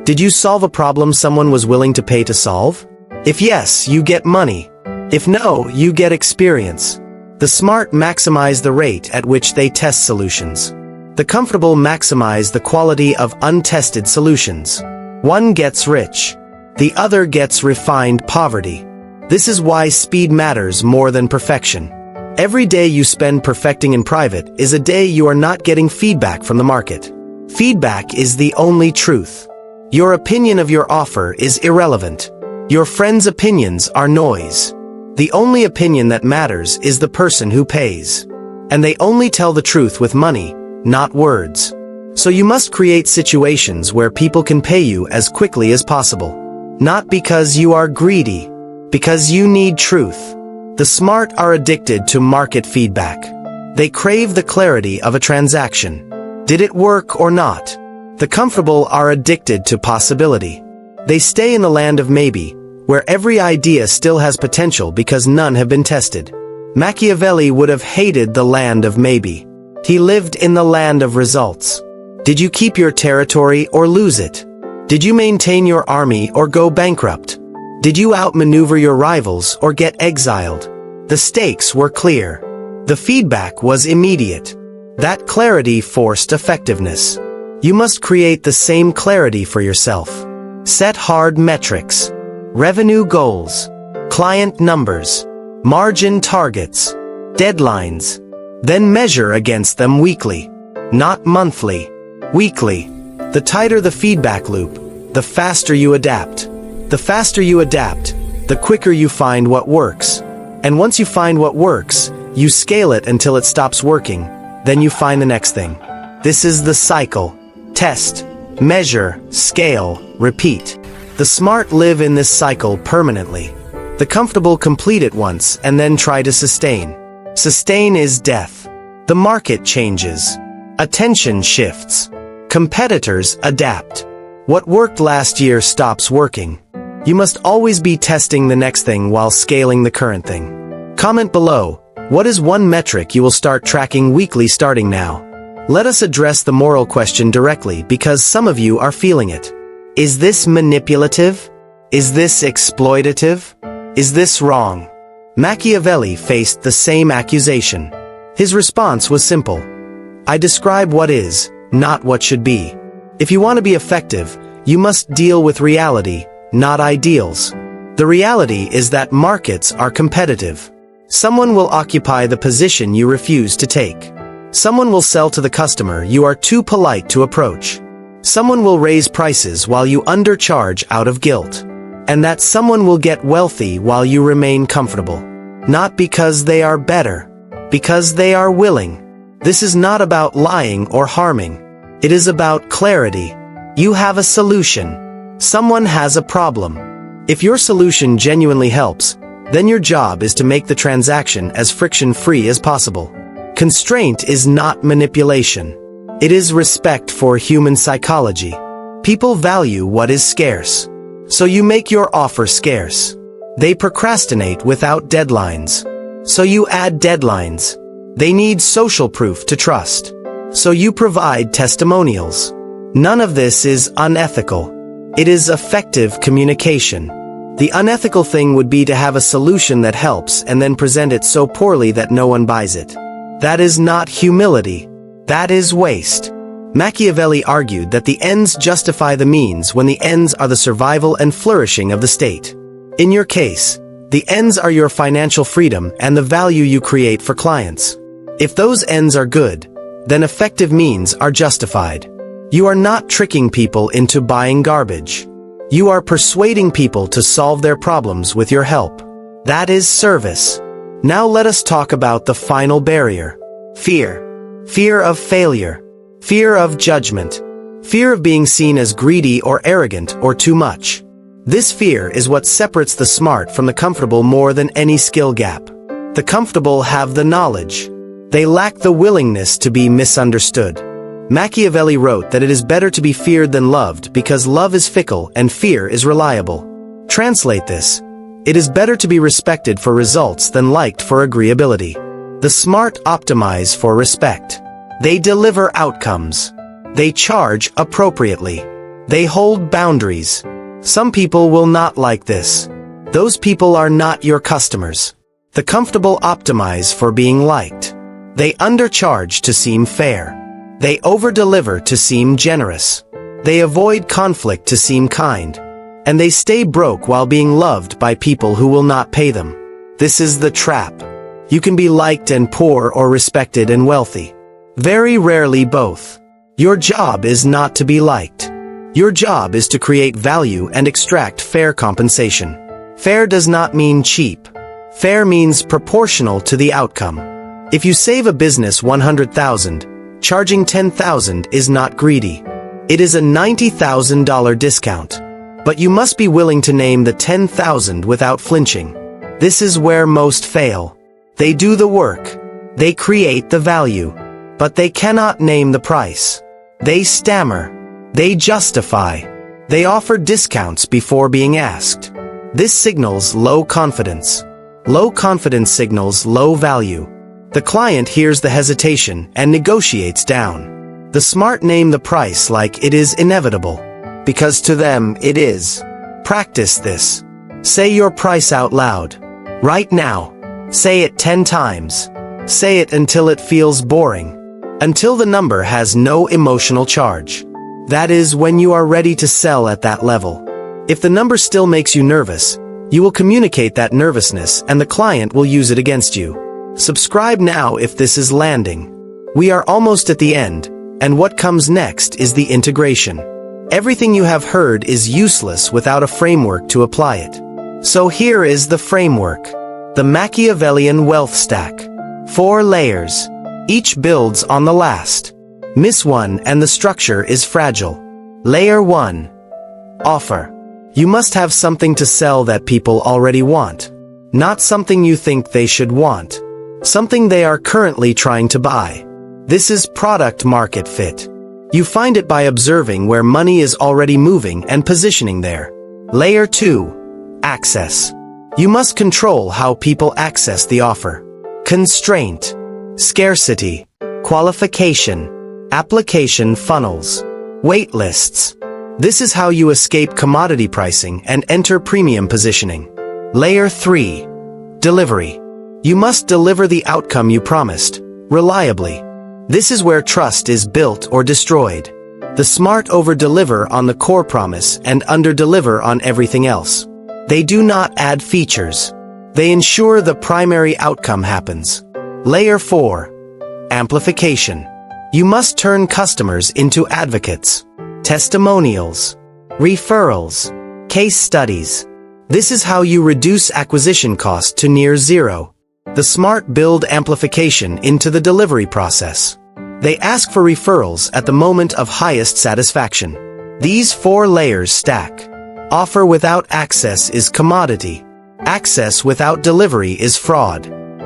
S1: Did you solve a problem someone was willing to pay to solve? If yes, you get money. If no, you get experience. The smart maximize the rate at which they test solutions. The comfortable maximize the quality of untested solutions. One gets rich. The other gets refined poverty. This is why speed matters more than perfection. Every day you spend perfecting in private is a day you are not getting feedback from the market. Feedback is the only truth. Your opinion of your offer is irrelevant. Your friends' opinions are noise. The only opinion that matters is the person who pays. And they only tell the truth with money, not words. So you must create situations where people can pay you as quickly as possible. Not because you are greedy, because you need truth. The smart are addicted to market feedback. They crave the clarity of a transaction. Did it work or not? The comfortable are addicted to possibility. They stay in the land of maybe, where every idea still has potential because none have been tested. Machiavelli would have hated the land of maybe. He lived in the land of results. Did you keep your territory or lose it? Did you maintain your army or go bankrupt? Did you outmaneuver your rivals or get exiled? The stakes were clear. The feedback was immediate. That clarity forced effectiveness. You must create the same clarity for yourself. Set hard metrics. Revenue goals. Client numbers. Margin targets. Deadlines. Then measure against them weekly. Not monthly. Weekly. The tighter the feedback loop, the faster you adapt. The faster you adapt, the quicker you find what works. And once you find what works, you scale it until it stops working. Then you find the next thing. This is the cycle. Test, measure, scale, repeat. The smart live in this cycle permanently. The comfortable complete it once and then try to sustain. Sustain is death. The market changes. Attention shifts. Competitors adapt. What worked last year stops working. You must always be testing the next thing while scaling the current thing. Comment below, what is one metric you will start tracking weekly starting now? Let us address the moral question directly because some of you are feeling it. Is this manipulative? Is this exploitative? Is this wrong? Machiavelli faced the same accusation. His response was simple. I describe what is, not what should be. If you want to be effective, you must deal with reality, not ideals. The reality is that markets are competitive. Someone will occupy the position you refuse to take. Someone will sell to the customer you are too polite to approach. Someone will raise prices while you undercharge out of guilt. And that someone will get wealthy while you remain comfortable. Not because they are better, because they are willing. This is not about lying or harming. It is about clarity. You have a solution. Someone has a problem. If your solution genuinely helps, then your job is to make the transaction as friction-free as possible. Constraint is not manipulation. It is respect for human psychology. People value what is scarce. So you make your offer scarce. They procrastinate without deadlines. So you add deadlines. They need social proof to trust. So you provide testimonials. None of this is unethical. It is effective communication. The unethical thing would be to have a solution that helps and then present it so poorly that no one buys it. That is not humility. That is waste. Machiavelli argued that the ends justify the means when the ends are the survival and flourishing of the state. In your case, the ends are your financial freedom and the value you create for clients. If those ends are good, then effective means are justified. You are not tricking people into buying garbage. You are persuading people to solve their problems with your help. That is service. Now let us talk about the final barrier. Fear. Fear of failure. Fear of judgment. Fear of being seen as greedy or arrogant or too much. This fear is what separates the smart from the comfortable more than any skill gap. The comfortable have the knowledge. They lack the willingness to be misunderstood. Machiavelli wrote that it is better to be feared than loved because love is fickle and fear is reliable. Translate this. It is better to be respected for results than liked for agreeability. The smart optimize for respect. They deliver outcomes. They charge appropriately. They hold boundaries. Some people will not like this. Those people are not your customers. The comfortable optimize for being liked. They undercharge to seem fair. They overdeliver to seem generous. They avoid conflict to seem kind. And they stay broke while being loved by people who will not pay them. This is the trap. You can be liked and poor or respected and wealthy. Very rarely both. Your job is not to be liked. Your job is to create value and extract fair compensation. Fair does not mean cheap. Fair means proportional to the outcome. If you save a business $100,000, charging $10,000 is not greedy. It is a $90,000 discount. But you must be willing to name the $10,000 without flinching. This is where most fail. They do the work. They create the value. But they cannot name the price. They stammer. They justify. They offer discounts before being asked. This signals low confidence. Low confidence signals low value. The client hears the hesitation and negotiates down. The smart name the price like it is inevitable. Because to them it is. Practice this. Say your price out loud. Right now. Say it 10 times. Say it until it feels boring. Until the number has no emotional charge. That is when you are ready to sell at that level. If the number still makes you nervous, you will communicate that nervousness and the client will use it against you. Subscribe now if this is landing. We are almost at the end, and what comes next is the integration. Everything you have heard is useless without a framework to apply it. So here is the framework. The Machiavellian Wealth Stack. 4 layers. Each builds on the last. Miss one and the structure is fragile. Layer 1. Offer. You must have something to sell that people already want. Not something you think they should want. Something they are currently trying to buy. This is product market fit. You find it by observing where money is already moving and positioning there. Layer 2. Access. You must control how people access the offer. Constraint. Scarcity. Qualification. Application funnels. Wait lists. This is how you escape commodity pricing and enter premium positioning. Layer 3. Delivery. You must deliver the outcome you promised, reliably. This is where trust is built or destroyed. The smart over-deliver on the core promise and under-deliver on everything else. They do not add features. They ensure the primary outcome happens. Layer 4. Amplification. You must turn customers into advocates. Testimonials. Referrals. Case studies. This is how you reduce acquisition cost to near zero. The smart build amplification into the delivery process. They ask for referrals at the moment of highest satisfaction. These 4 layers stack. Offer without access is commodity. Access without delivery is fraud.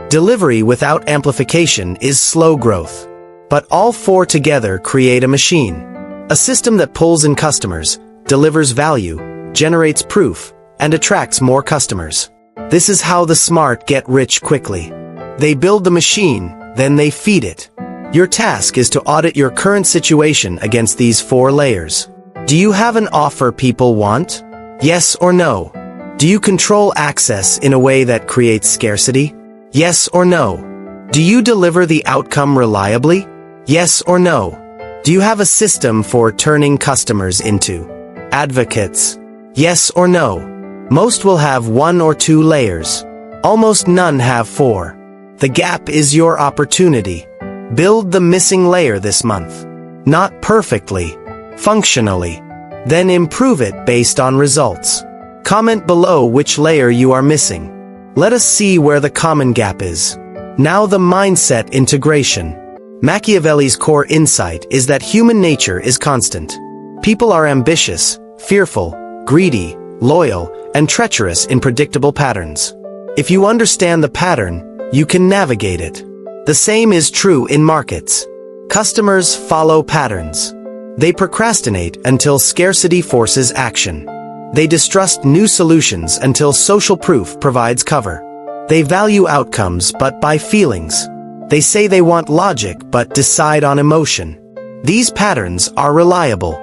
S1: Delivery without amplification is slow growth. But all 4 together create a machine. A system that pulls in customers, delivers value, generates proof, and attracts more customers. This is how the smart get rich quickly. They build the machine, then they feed it. Your task is to audit your current situation against these 4 layers. Do you have an offer people want? Yes or no? Do you control access in a way that creates scarcity? Yes or no? Do you deliver the outcome reliably? Yes or no? Do you have a system for turning customers into advocates? Yes or no? Most will have 1 or 2 layers. Almost none have 4. The gap is your opportunity. Build the missing layer this month. Not perfectly, functionally. Then improve it based on results. Comment below which layer you are missing. Let us see where the common gap is. Now the mindset integration. Machiavelli's core insight is that human nature is constant. People are ambitious, fearful, greedy, loyal, and treacherous in predictable patterns. If you understand the pattern, you can navigate it. The same is true in markets. Customers follow patterns. They procrastinate until scarcity forces action. They distrust new solutions until social proof provides cover. They value outcomes but buy feelings. They say they want logic but decide on emotion. These patterns are reliable.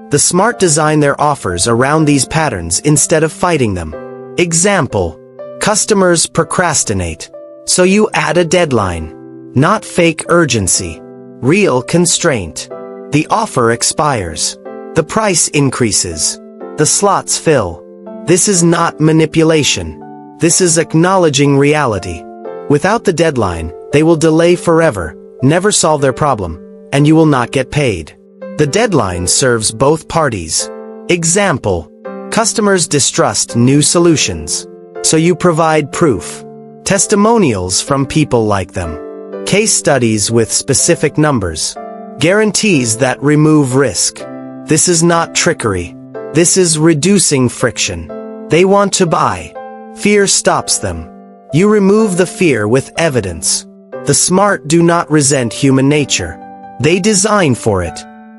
S1: The smart design their offers around these patterns instead of fighting them. Example: customers procrastinate, so you add a deadline. Not fake urgency. Real constraint. The offer expires. The price increases. The slots fill. This is not manipulation. This is acknowledging reality. Without the deadline, they will delay forever, never solve their problem, and you will not get paid. The deadline serves both parties. Example: customers distrust new solutions, so you provide proof. Testimonials from people like them. Case studies with specific numbers. Guarantees that remove risk. This is not trickery. This is reducing friction. They want to buy. Fear stops them. You remove the fear with evidence. The smart do not resent human nature. They design for it.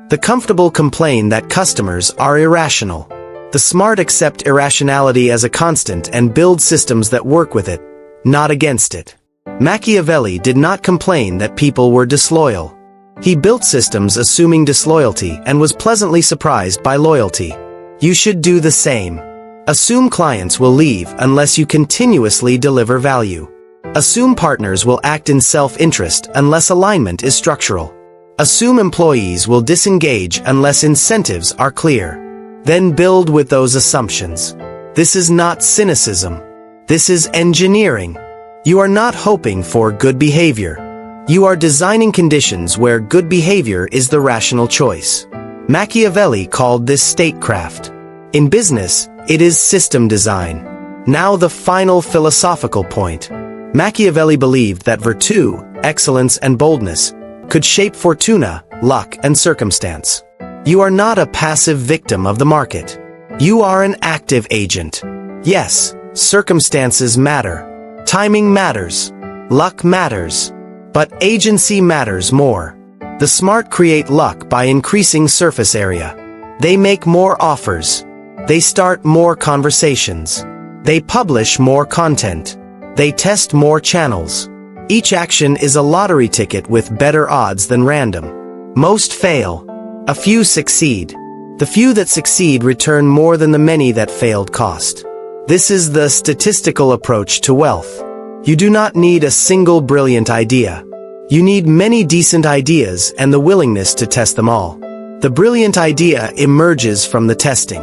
S1: The comfortable complain that customers are irrational. The smart accept irrationality as a constant and build systems that work with it, not against it. Machiavelli did not complain that people were disloyal. He built systems assuming disloyalty and was pleasantly surprised by loyalty. You should do the same. Assume clients will leave unless you continuously deliver value. Assume partners will act in self-interest unless alignment is structural. Assume employees will disengage unless incentives are clear. Then build with those assumptions. This is not cynicism. This is engineering. You are not hoping for good behavior. You are designing conditions where good behavior is the rational choice. Machiavelli called this statecraft. In business, it is system design. Now the final philosophical point. Machiavelli believed that virtue, excellence, and boldness could shape fortuna, luck, and circumstance. You are not a passive victim of the market. You are an active agent. Yes, circumstances matter. Timing matters. Luck matters. But agency matters more. The smart create luck by increasing surface area. They make more offers. They start more conversations. They publish more content. They test more channels. Each action is a lottery ticket with better odds than random. Most fail. A few succeed. The few that succeed return more than the many that failed cost. This is the statistical approach to wealth. You do not need a single brilliant idea. You need many decent ideas and the willingness to test them all. The brilliant idea emerges from the testing.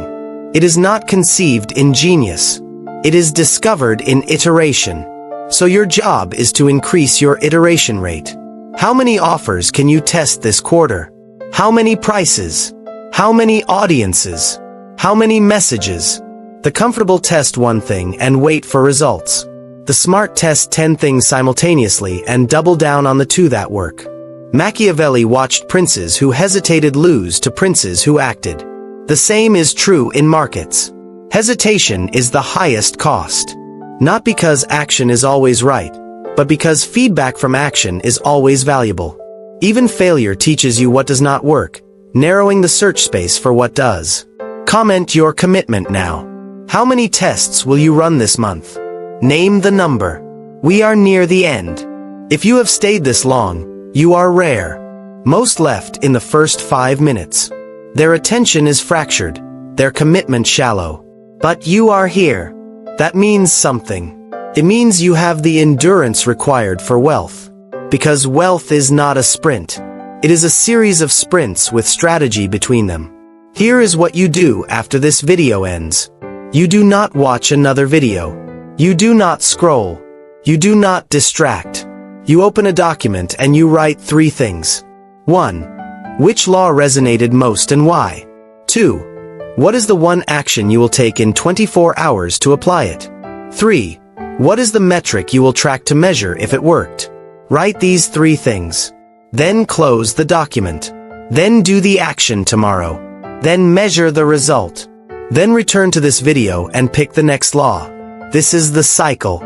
S1: It is not conceived in genius. It is discovered in iteration. So your job is to increase your iteration rate. How many offers can you test this quarter? How many prices? How many audiences? How many messages? The comfortable test one thing and wait for results. The smart test 10 things simultaneously and double down on the 2 that work. Machiavelli watched princes who hesitated lose to princes who acted. The same is true in markets. Hesitation is the highest cost. Not because action is always right, but because feedback from action is always valuable. Even failure teaches you what does not work, narrowing the search space for what does. Comment your commitment now. How many tests will you run this month? Name the number. We are near the end. If you have stayed this long, you are rare. Most left in the first 5 minutes. Their attention is fractured, their commitment shallow. But you are here. That means something. It means you have the endurance required for wealth. Because wealth is not a sprint. It is a series of sprints with strategy between them. Here is what you do after this video ends. You do not watch another video. You do not scroll. You do not distract. You open a document and you write 3 things. 1. Which law resonated most and why? 2. What is the one action you will take in 24 hours to apply it? 3. What is the metric you will track to measure if it worked? Write these 3 things. Then close the document. Then do the action tomorrow. Then measure the result. Then return to this video and pick the next law. This is the cycle.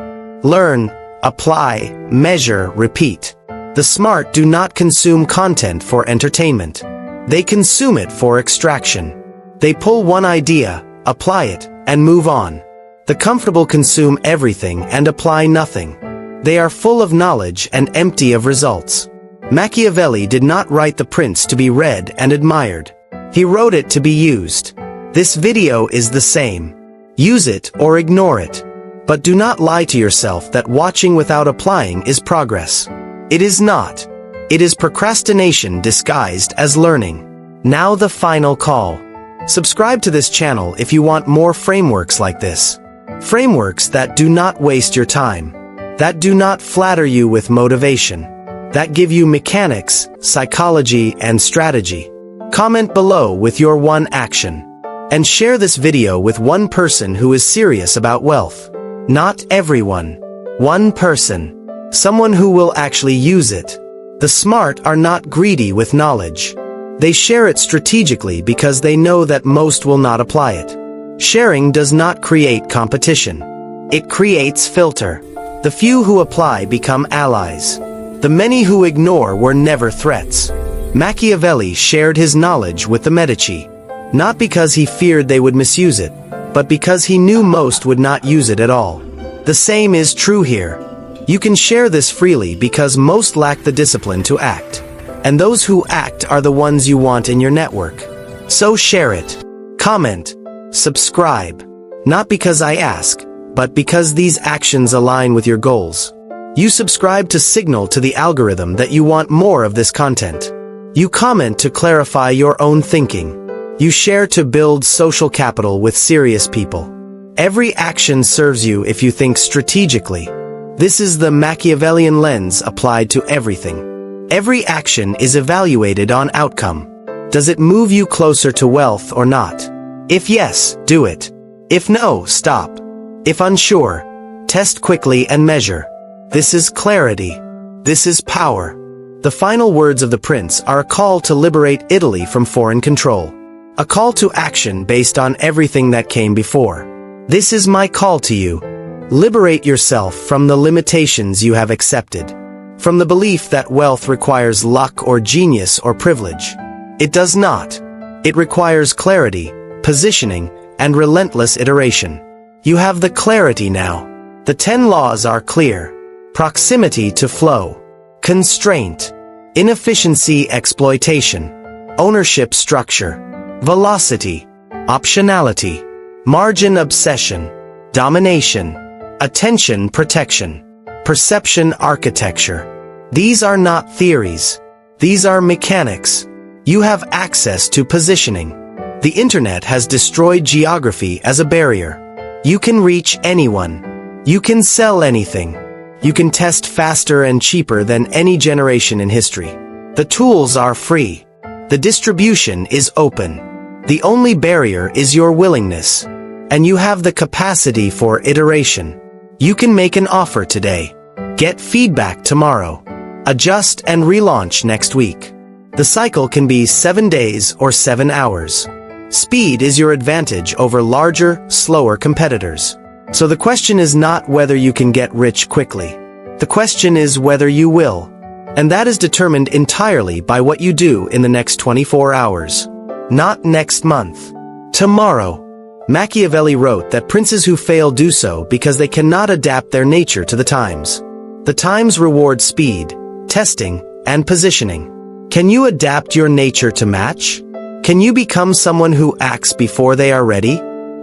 S1: Learn, apply, measure, repeat. The smart do not consume content for entertainment. They consume it for extraction. They pull one idea, apply it, and move on. The comfortable consume everything and apply nothing. They are full of knowledge and empty of results. Machiavelli did not write The Prince to be read and admired. He wrote it to be used. This video is the same. Use it or ignore it. But do not lie to yourself that watching without applying is progress. It is not. It is procrastination disguised as learning. Now the final call. Subscribe to this channel if you want more frameworks like this. Frameworks that do not waste your time. That do not flatter you with motivation. That give you mechanics, psychology, and strategy. Comment below with your one action. And share this video with one person who is serious about wealth. Not everyone. One person. Someone who will actually use it. The smart are not greedy with knowledge. They share it strategically because they know that most will not apply it. Sharing does not create competition. It creates filter. The few who apply become allies. The many who ignore were never threats. Machiavelli shared his knowledge with the Medici, not because he feared they would misuse it, but because he knew most would not use it at all. The same is true here. You can share this freely because most lack the discipline to act. And those who act are the ones you want in your network. So share it. Comment. Subscribe. Not because I ask, but because these actions align with your goals. You subscribe to signal to the algorithm that you want more of this content. You comment to clarify your own thinking. You share to build social capital with serious people. Every action serves you if you think strategically. This is the Machiavellian lens applied to everything. Every action is evaluated on outcome. Does it move you closer to wealth or not? If yes, do it. If no, stop. If unsure, test quickly and measure. This is clarity. This is power. The final words of The Prince are a call to liberate Italy from foreign control. A call to action based on everything that came before. This is my call to you. Liberate yourself from the limitations you have accepted. From the belief that wealth requires luck or genius or privilege. It does not. It requires clarity, positioning, and relentless iteration. You have the clarity now. The 10 laws are clear. Proximity to flow. Constraint. Inefficiency exploitation. Ownership structure. Velocity. Optionality. Margin obsession. Domination. Attention protection. Perception architecture. These are not theories. These are mechanics. You have access to positioning. The internet has destroyed geography as a barrier. You can reach anyone. You can sell anything. You can test faster and cheaper than any generation in history. The tools are free. The distribution is open. The only barrier is your willingness. And you have the capacity for iteration. You can make an offer today. Get feedback tomorrow. Adjust and relaunch next week. The cycle can be 7 days or 7 hours. Speed is your advantage over larger, slower competitors. So the question is not whether you can get rich quickly. The question is whether you will. And that is determined entirely by what you do in the next 24 hours. Not next month. Tomorrow. Machiavelli wrote that princes who fail do so because they cannot adapt their nature to the times. The times reward speed, testing, and positioning. Can you adapt your nature to match? Can you become someone who acts before they are ready?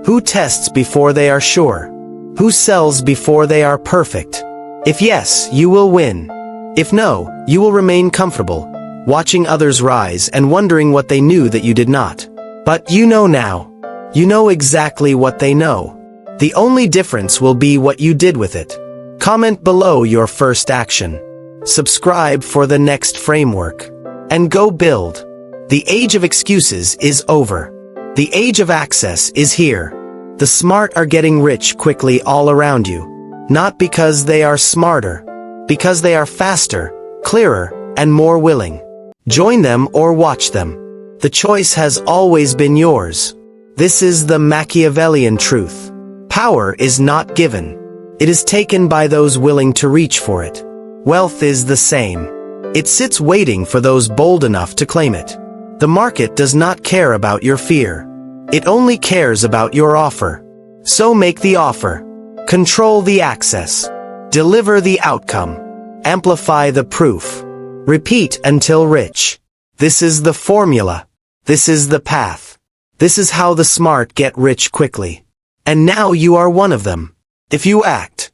S1: Who tests before they are sure? Who sells before they are perfect? If yes, you will win. If no, you will remain comfortable, watching others rise and wondering what they knew that you did not. But you know now. You know exactly what they know. The only difference will be what you did with it. Comment below your first action. Subscribe for the next framework. And go build. The age of excuses is over. The age of access is here. The smart are getting rich quickly all around you. Not because they are smarter, because they are faster, clearer, and more willing. Join them or watch them. The choice has always been yours. This is the Machiavellian truth. Power is not given. It is taken by those willing to reach for it. Wealth is the same. It sits waiting for those bold enough to claim it. The market does not care about your fear. It only cares about your offer. So make the offer. Control the access. Deliver the outcome. Amplify the proof. Repeat until rich. This is the formula. This is the path. This is how the smart get rich quickly. And now you are one of them. If you act,